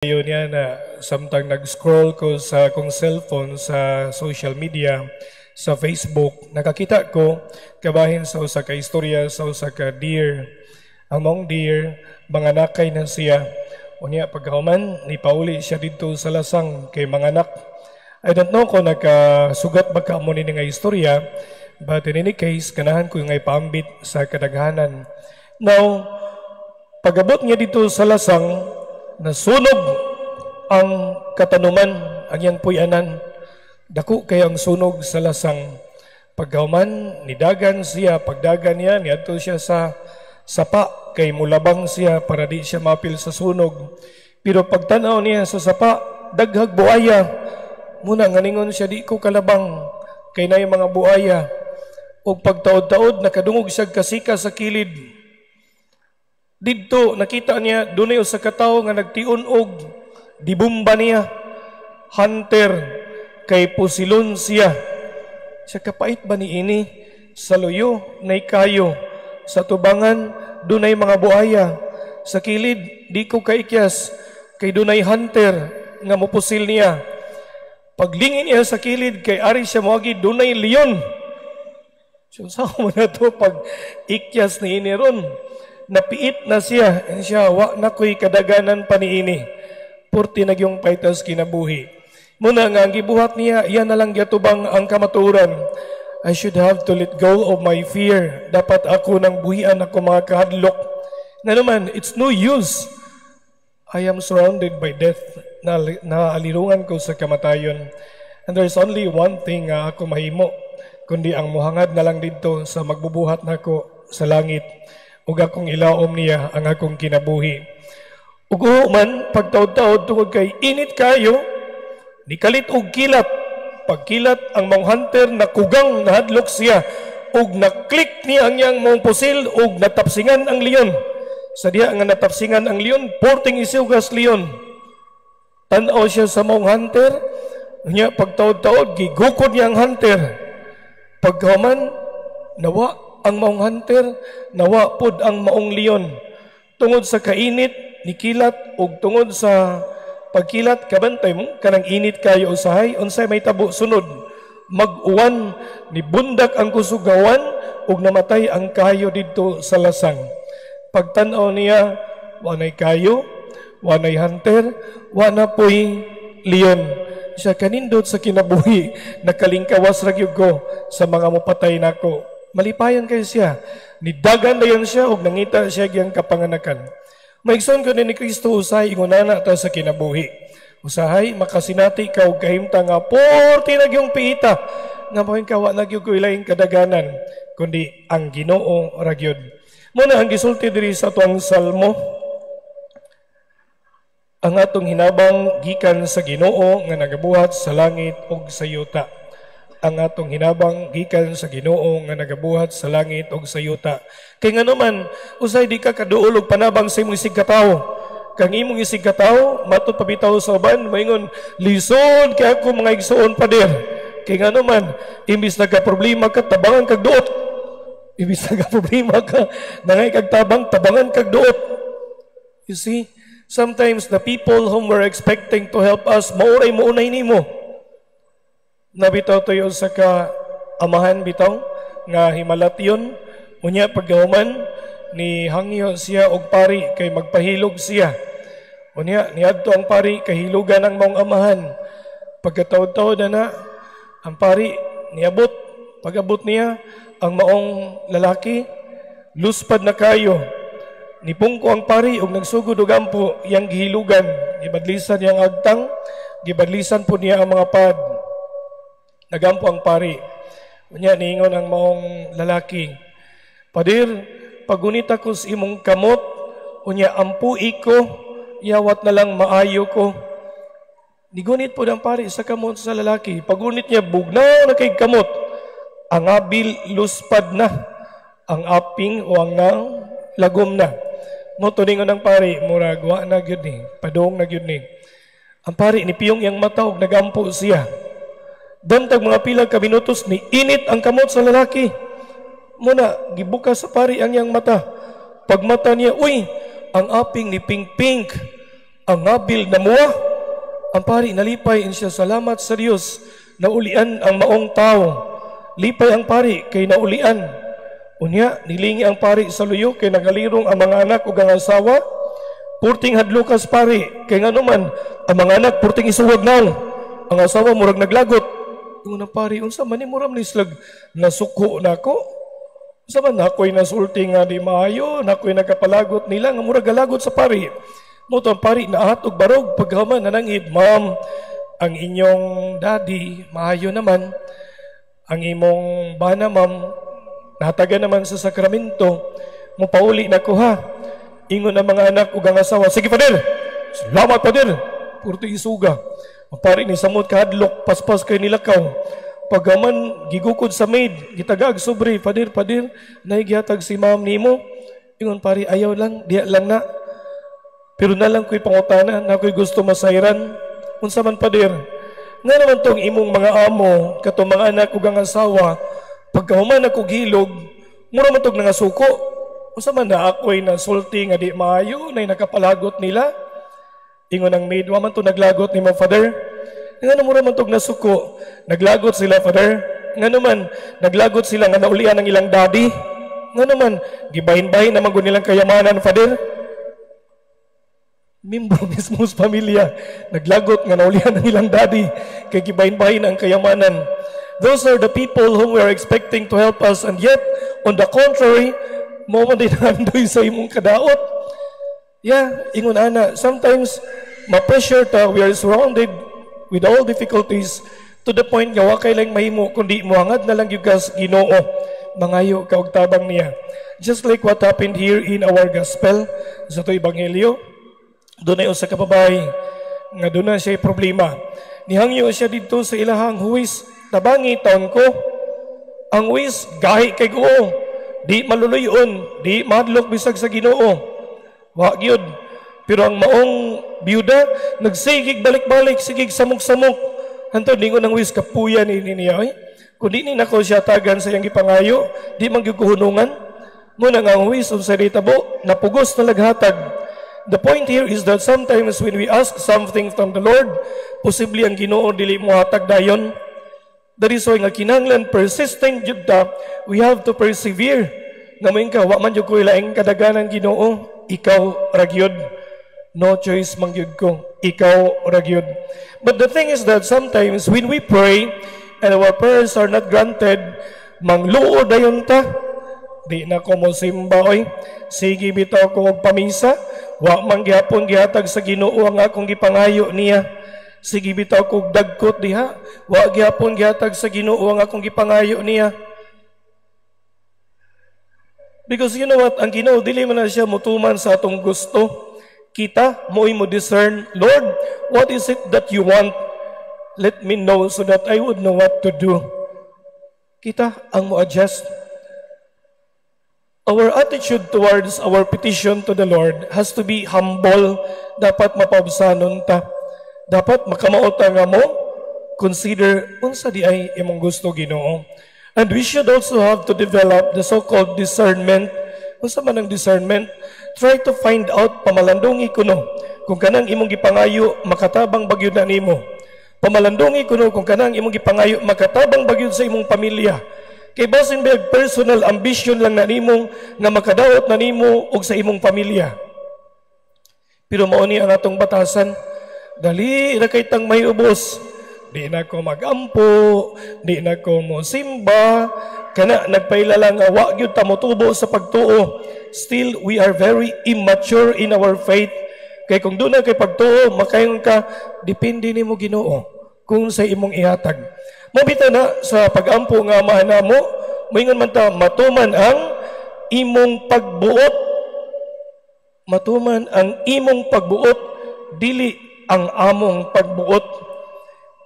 Yun yan na samtang nag-scroll ko sa akong cellphone sa social media, sa Facebook, nakakita ko kabahin sa usa ka istorya sa usa ka deer. Ang mong deer, manganakay na siya. Unya pagkahuman, nipauli siya dito sa lasang kay manganak. I don't know kung nakasugat ba ka mo ni nga istorya, but in any case, ganahan ko yung ipaambit sa kadaghanan. Now, pagabot niya dito sa lasang, nasunog ang katanuman, ang iyang puyanan. Dako kay ang sunog sa lasang. Pagkauman, nidagan siya, pagdagan niya, niadto siya sa sapa, kay mulabang siya para di siya mapil sa sunog. Pero pagtanaw niya sa sapa, daghag buaya. Muna nganingon siya, di ko kalabang, kay na yung mga buaya. O pagtaod-taod, nakadungog siya kasika sa kilid. Dito nakita niya dunay usa ka tawo nga nagtion og dibumba niya, hunter, kay pusilon siya. Siya kapait ba ni ini? Sa luyo nay kayo, sa tubangan dunay mga buaya, sa kilid di ko kaikyas kay dunay hunter nga mopusil niya. Paglingin niya sa kilid kay ari siya moagi dunay leon. So sa mo na to pag ikyas ni ini ron? Napiit na siya, and siya, wa na ko'y kadaganan paniini. Purti nagyong paitas kinabuhi. Muna nga, ang gibuhat niya, yan na lang yatubang ang kamaturan. I should have to let go of my fear. Dapat ako nang buhian ako mga kahadlok. Na naman, it's no use. I am surrounded by death. Naalirungan ko sa kamatayon. And there's only one thing nga ako mahimo, kundi ang muhangad na lang dito sa magbubuhat na ako sa langit. Ug akong ilaom niya ang akong kinabuhi. Ug man pagtaod-taod tungod kay init kayo, nikalit og kilat. Pagkilat ang mong hunter nakugang nahadlok siya ug naklik niya ang iyang mong pusil ug natapsingan ang leon. Sa diha nga natapsingan ang leon, porting isugas leon. Tan-aw siya sa mong hunter, niya pagtaod-taod gigukod niya ang hunter. Pagkaman nawa ang maong hunter, nawa pod ang maong leon. Tungod sa kainit, nikilat, o tungod sa pagkilat, kabantay mo, kanang init kayo usahay, unsay may tabo sunod. Mag-uwan, ni bundak ang kusugawan, o namatay ang kayo dito sa lasang. Pagtanaw niya, wanay kayo, wanay hunter, wana po'y leon. Siya kanindot sa kinabuhi, nakalingkawas ragyog ko sa mga mupatay nako. Malipayan kayo siya. Nidagan na yan siya o nangita siya giyang kapanganakan. Maigsoon ko ni Kristo usay ingunana ta sa kinabuhi. Usahay makasinati ka og kahimta nga porti na gyung piita nga mo'y kawa na gyud ko ilaing kadaganan kundi ang Ginoo ra gyud. Muna ang gisulti diri sa tuang salmo, ang atong hinabang gikan sa Ginoo nga nagabuhat sa langit ug sa yuta. Ang atong hinabang gikan sa Ginoo nga nagabuhat sa langit ug sa yuta. Kay nganuman usay di ka kaduol og panabang sa imong isig katawo. Kang imong isig katawo matud pabitaw sa uban moingon lisod kay ako mga igsuon pader. Kay nganuman imbis nagka problema ka tabangan kag duot. Imbis nagka problema ka nangay kag tabangan kag duot. You see, sometimes the people whom we're expecting to help us mauray maunay nimo. Nabitaw tayo sa amahan bitaw nga himalation, unya paggahuman ni hangyo siya og pari kay magpahilog siya. Unya niadto ang pari kahilugan ang maong amahan. Pagkataod-taod na ang pari niabot, pagabot niya ang maong lalaki luspad na kayo. Nipungko ang pari og nagsugod og ampo iyang gihilugan, gibadlisan niyang agtang, gibadlisan po niya ang mga pad. Nagampo ang pari. Unya niingon ang maong lalaki, Padir, pagunita ko sa imong kamot, unya ampui ko, yawat na lang maayo ko. Nigunit po ng pari sa kamot sa lalaki. Pagunit niya, bugnaw na kay kamot. Ang abil luspad na. Ang aping o ang lagom na. Motuningon ng pari, murag, wa na gyud ni, padong na gyud ni. Ang pari, nipiyong yang mata og nagampo siya. Dantag mga pilang ka minutos ni init ang kamot sa lalaki. Muna, gibuka sa pari ang yang mata. Pagmata niya, uy, ang aping ni pink-pink. ang ngabil na muwa. Ang pari nalipay in siya, salamat sa Dios, naulian ang maong tao. Lipay ang pari kay naulian. Unya, nilingi ang pari sa luyo kay nagalirong ang mga anak ug ang asawa. Purting hadlukas pari kay nganuman ang mga anak purting isuwag naw. Ang asawa murag naglagot. Ingon ang pari, unsa man ni muram ni slag nasuko nako? Unsa man nakoy nasulti nga di maayo, nakoy nagapalagot nila nga murag galagot sa pari. Mo to ang pari nahatog barog paghuman nanangib, ma'am, ang inyong daddy maayo naman. Ang imong bana, ma'am, nataga naman sa sakramento. Mo pauli na ko ha. Ingon ang mga anak ug ang asawa, sige pader. Salamat pader. Purto isuga. Mapari ni samot kahadlok, paspas kay nilakaw. Pagaman gigukod sa maid, gitagag sobre, pader, nahigihatag si ma'am nimo. Ingon pari, ayaw lang, diya lang na. Pero na lang ko'y pangutana, na ko'y gusto masayran. Unsa man pader, nga naman tong imong mga amo, katong mga anak ug ang asawa, pagkahuman ako gilog, mura man tong nangasuko. Unsa man na ako'y nasulti nga di maayo, na nakapalagot nila. Ingon ang maid, wa man to naglagot ni mo, father. Nga mura man tong nasuko, naglagot sila, father. Nga naman, naglagot sila nga naulian ang ilang daddy. Nga naman, gibahin-bahin naman ko nilang kayamanan, father. Membro mismo sa pamilya, naglagot nga naulian ang ilang daddy, kay gibahin-bahin ang kayamanan. Those are the people whom we are expecting to help us, and yet, on the contrary, mo man din handoy sa imong kadaot. Yeah, ingon ana, sometimes ma-pressure ta, we are surrounded with all difficulties to the point nga wa kay lang mahimo kundi muhangad na lang gyud kas Ginoo, mangayo ka og tabang niya. Just like what happened here in our gospel sa to ebanghelyo, doon ay usa ka babae nga doon na siya problema. Nihangyo siya dito sa ilahang huwis, tabangi taon ko. Ang huwis gahi kay Ginoo, di maluluyon, di madlok bisag sa Ginoo. Wa gyud. Pero ang maong biyuda nagsigig balik-balik, sigig samok-samok. Hantod ningon ang huwis kapuyan ini niya. Kung di ni nako siya tagan sa iyang gipangayo, di man gyud kuhunungan. Muna nga ang huwis unsa ditabo, napugos na laghatag. The point here is that sometimes when we ask something from the Lord, posible ang Ginoo dili mo hatag dayon. That is why nga kinahanglan persistent jud ta, we have to persevere. Ngamin ka, wa man jud ko ilaing kadaganan Ginoo, ikaw ragyod. No choice man jud ko, ikaw ragyod. But the thing is that sometimes when we pray and our prayers are not granted, mangluo dayon ta. Di na ko mo simba oy. Sige bitaw ko og pamisa, wa man gyapon gihatag sa Ginoo ang akong gipangayo niya. Sige bitaw ko og dagkot diha, wa gyapon gihatag sa Ginoo ang akong gipangayo niya. Because you know what, ang Ginoo dili man na siya mutuman sa atong gusto. Kita mo'y mo discern, Lord, what is it that you want? Let me know so that I would know what to do. Kita ang mo adjust. Our attitude towards our petition to the Lord has to be humble. Dapat mapabsanon ta. Dapat makamauta nga mo, consider unsa di ay imong gusto Ginoo. And we should also have to develop the so-called discernment. Unsa man ang discernment? Try to find out pamalandungi kuno kung kanang imong gipangayo makatabang bagyod na nimo. Pamalandungi kuno kung kanang imong gipangayo makatabang bagyod sa imong pamilya. Kay basin ba personal ambition lang na nimo nga makadaot na nimo og sa imong pamilya. Pero mao ni ang atong batasan, dali ra kay tang may ubos. Di na ko magampo, di na ko mo simba, kana nagpailala nga wa gyud ta motubo sa pagtuo. Still, we are very immature in our faith. Kay kung doon na kay pagtuo, makayon ka, depende nimo Ginoo kung sa imong ihatag. Mabita na sa pagampo nga mahana mo, moingon man ta, matuman ang imong pagbuot. Matuman ang imong pagbuot, dili ang among pagbuot.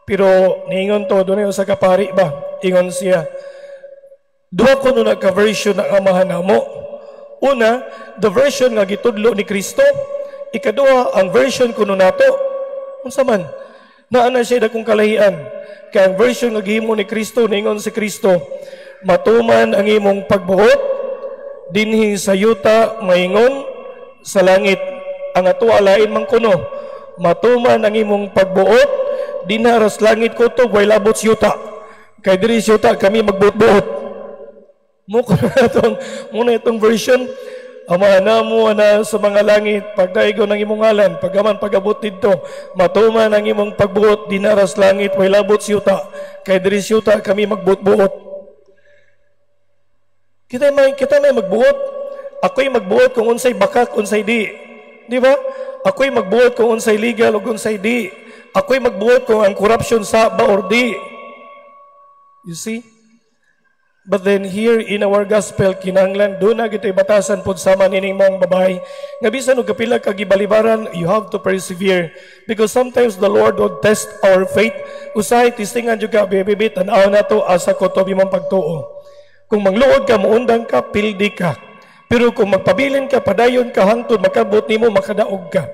Pero niingon to, doon yung sa kapari ba? Ingon siya, duha ko nung nagka-version ng amahan na mo. Una, the version nga gitudlo ni Kristo. Ikaduha, ang version ko nung nato. Unsa man? Naana siya dakong kalahian. Kaya ang version nga gihimo ni Kristo, niingon si Kristo, matuman ang imong pagbuot, dinhi sa yuta, maingon, sa langit. Ang ato alain man kuno, matuman ang imong pagbuot, dinaras langit ko to, way labot siyuta. Kay diri siyuta kami magbuot-buot. Muna itong version, Ama na mo na sa mga langit, pagdaigo ng imong ngalan, pagaman pagabot dito, matuman ang imong pagbuot, dinaras langit, way labot siyuta. Kay diri siyuta kami magbuot-buot. Kita may magbuot. Ako'y magbuot kung unsay bakak, unsay di. Di ba? Ako'y magbuot kung unsay legal o unsay di. Ako'y magbuot kung ang corruption sa ba or di. You see? But then here in our gospel, kinanglan, doon na gito'y batasan po sama nining mong babae. Nga bisan o kapila kagibalibaran, you have to persevere. Because sometimes the Lord would test our faith. Usahay, tistingan juga, bibibit, tanaw na to, asa ko to, bimang pagtuo. Kung mangluod ka, muundang ka, pildi ka. Pero kung magpabilin ka, padayon ka, hangtod, makabot nimo, makadaog ka.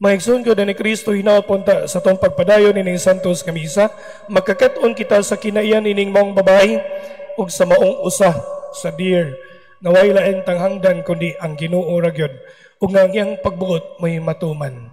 Maigsoon ko na ni Kristo, hinaot punta sa tong pagpadayon ining Santos Kamisa, magkakataon kita sa kinaiyan ining mong babae, ug sa maong usa sa dear naway laing tanghangdan kundi ang Ginoo ra gyud ug nga ang iyang pagbuot may matuman.